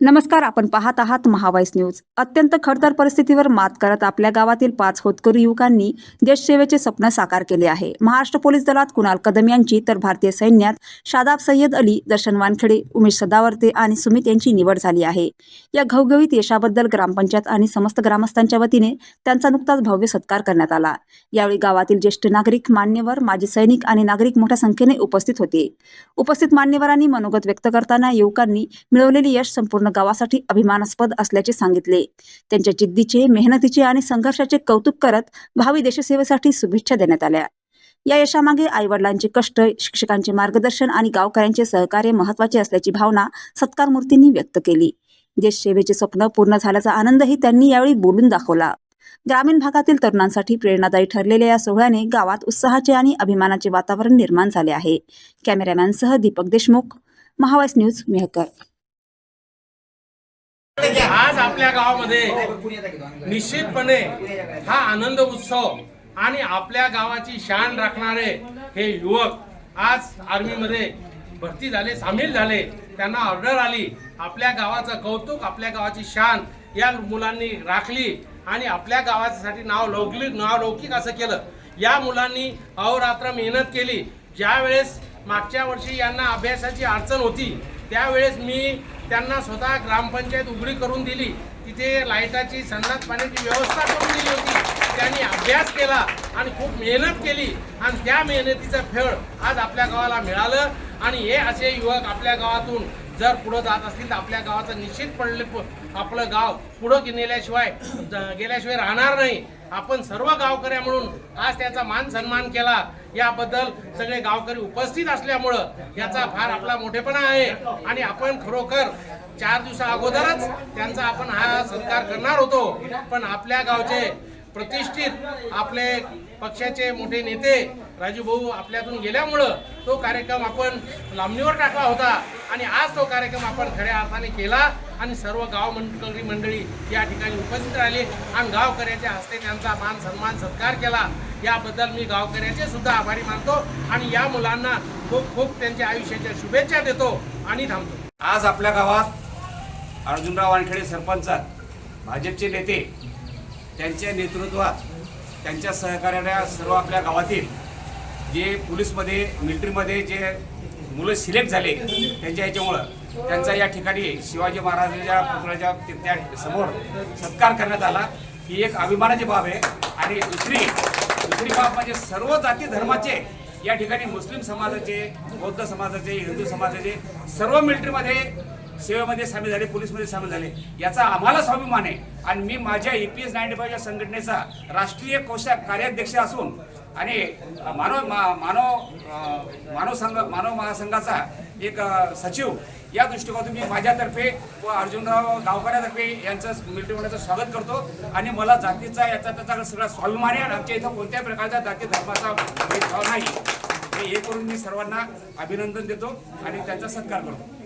नमस्कार. आपण पाहत आहात महावाईस न्यूज. अत्यंत खडतर परिस्थितीवर मात करत आपल्या गावातील 5 होतकरू युवकांनी देशसेवेचे स्वप्न साकार केले आहे. महाराष्ट्र पोलीस दलात कुणाल कदम यांची तर भारतीय सैन्यात शादाब सय्यद अली, दर्शन वानखेडे, उमेश सदावर्ते आणि सुमित यांची निवड झाली आहे. या घवघवीत यशाबद्दल ग्रामपंचायत आणि समस्त ग्रामस्थांच्या वतीने त्यांचा नुकताच भव्य सत्कार करण्यात आला. यावेळी गावातील ज्येष्ठ नागरिक, मान्यवर, माजी सैनिक आणि नागरिक मोठ्या संख्येने उपस्थित होते. उपस्थित मान्यवरांनी मनोगत व्यक्त करताना युवकांनी मिळवलेले यश संपूर्ण गावासाठी अभिमानास्पद असल्याचे सांगितले. त्यांच्या जिद्दीचे, मेहनतीचे आणि संघर्षाचे कौतुक करत भावी देशसेवेसाठी शुभेच्छा देण्यात आल्या. या यशामागे आईवडिलांचे कष्ट, शिक्षकांचे मार्गदर्शन आणि गावकऱ्यांचे सहकार्य महत्त्वाचे असल्याची भावना सत्कारमूर्तींनी व्यक्त केली. देशसेवेचे स्वप्न पूर्ण झाल्याचा आनंदही त्यांनी यावेळी बोलून दाखवला. ग्रामीण भागातील तरुणांसाठी प्रेरणादायी ठरलेल्या या सोहळ्याने गावात उत्साहाचे आणि अभिमानाचे वातावरण निर्माण झाले आहे. कॅमेरामॅनसह दीपक देशमुख, महावाईस न्यूज, मेहकर. आज आपल्या गावामध्ये निश्चितपणे हा आनंद उत्सव आणि आपल्या गावाची शान राखणारे हे युवक आज आर्मीमध्ये भरती झाले, सामील झाले. त्यांना ऑर्डर आली. आपल्या गावाचं कौतुक, आपल्या गावाची शान या मुलांनी राखली आणि आपल्या गावासाठी नावलौकिक असं केलं. या मुलांनी अहोरात्र मेहनत केली. ज्या वेळेस मागच्या वर्षी यांना अभ्यासाची अडचण होती त्यावेळेस मी त्यांना स्वतः ग्रामपंचायत उघडी करून दिली. तिथे लाईटाची, संडास पाण्याची व्यवस्था करून दिली होती. त्यांनी अभ्यास केला आणि खूप मेहनत केली आणि त्या मेहनतीचं फळ आज आपल्या गावाला मिळालं. आणि हे असे युवक आपल्या गावातून जर पुढे जात असतील तर आपल्या गावाचं निश्चित आपलं गाव पुढं गेल्याशिवाय राहणार नाही. आपण सर्व गावकऱ्या म्हणून आज त्याचा मान सन्मान केला. याबद्दल सगळे गावकरी उपस्थित असल्यामुळं याचा फार आपला मोठेपणा आहे. आणि आपण खरोखर 4 दिवसा अगोदरच त्यांचा आपण हा सत्कार करणार होतो, पण आपल्या गावचे प्रतिष्ठित आपले पक्षाचे मोठे नेते राजू भाऊ आपल्यातून गेल्यामुळं तो कार्यक्रम आपण लांबणीवर टाकला होता. आणि आज तो कार्यक्रम आपण खऱ्या अर्थाने केला आणि सर्व मंडळी या ठिकाणी उपस्थित राहिले आणि गावकऱ्याच्या हस्ते त्यांचा मान सन्मान सत्कार केला. याबद्दल मी गावकऱ्याचे सुद्धा आभारी मानतो आणि या मुलांना खूप खूप त्यांच्या आयुष्याच्या शुभेच्छा देतो आणि थांबतो. आज आपल्या गावात अर्जुनराव वानखेडे सरपंच, भाजपचे नेते, त्यांच्या नेतृत्वात, त्यांच्या सहकार्याने सर्व आपल्या गावातील जे पोलीसमध्ये, मिलिटरीमध्ये जे मुलं सिलेक्ट झाले त्यांच्या ह्याच्यामुळं त्यांचा या ठिकाणी शिवाजी महाराजांच्या पुतळ्याच्या त्या समोर सत्कार करण्यात आला. ही एक अभिमानाची बाब आहे. आणि दुसरी बाब म्हणजे सर्व जाती धर्माचे या ठिकाणी मुस्लिम समाजाचे, बौद्ध समाजाचे, हिंदू समाजाचे सर्व मिलिटरीमध्ये सेवेमध्ये सामील झाले, पोलीसमध्ये सामील झाले. याचा आम्हाला स्वाभिमान आहे. आणि मी माझ्या EPS 95 या संघटनेचा राष्ट्रीय कार्याध्यक्ष असून आणि मानव महासंघाचा एक सचिव या दृष्टिकोनातून मी माझ्यातर्फे व अर्जुनराव गावकऱ्यातर्फे यांचं मिलिटरीचं स्वागत करतो. आणि मला जातीचा याचा त्याचा सगळा स्वाभिमान आहे. आमच्या इथं कोणत्याही प्रकारचा जाती धर्माचा भेदभाव नाही. हे करून मी सर्वांना अभिनंदन देतो आणि त्यांचा सत्कार करतो.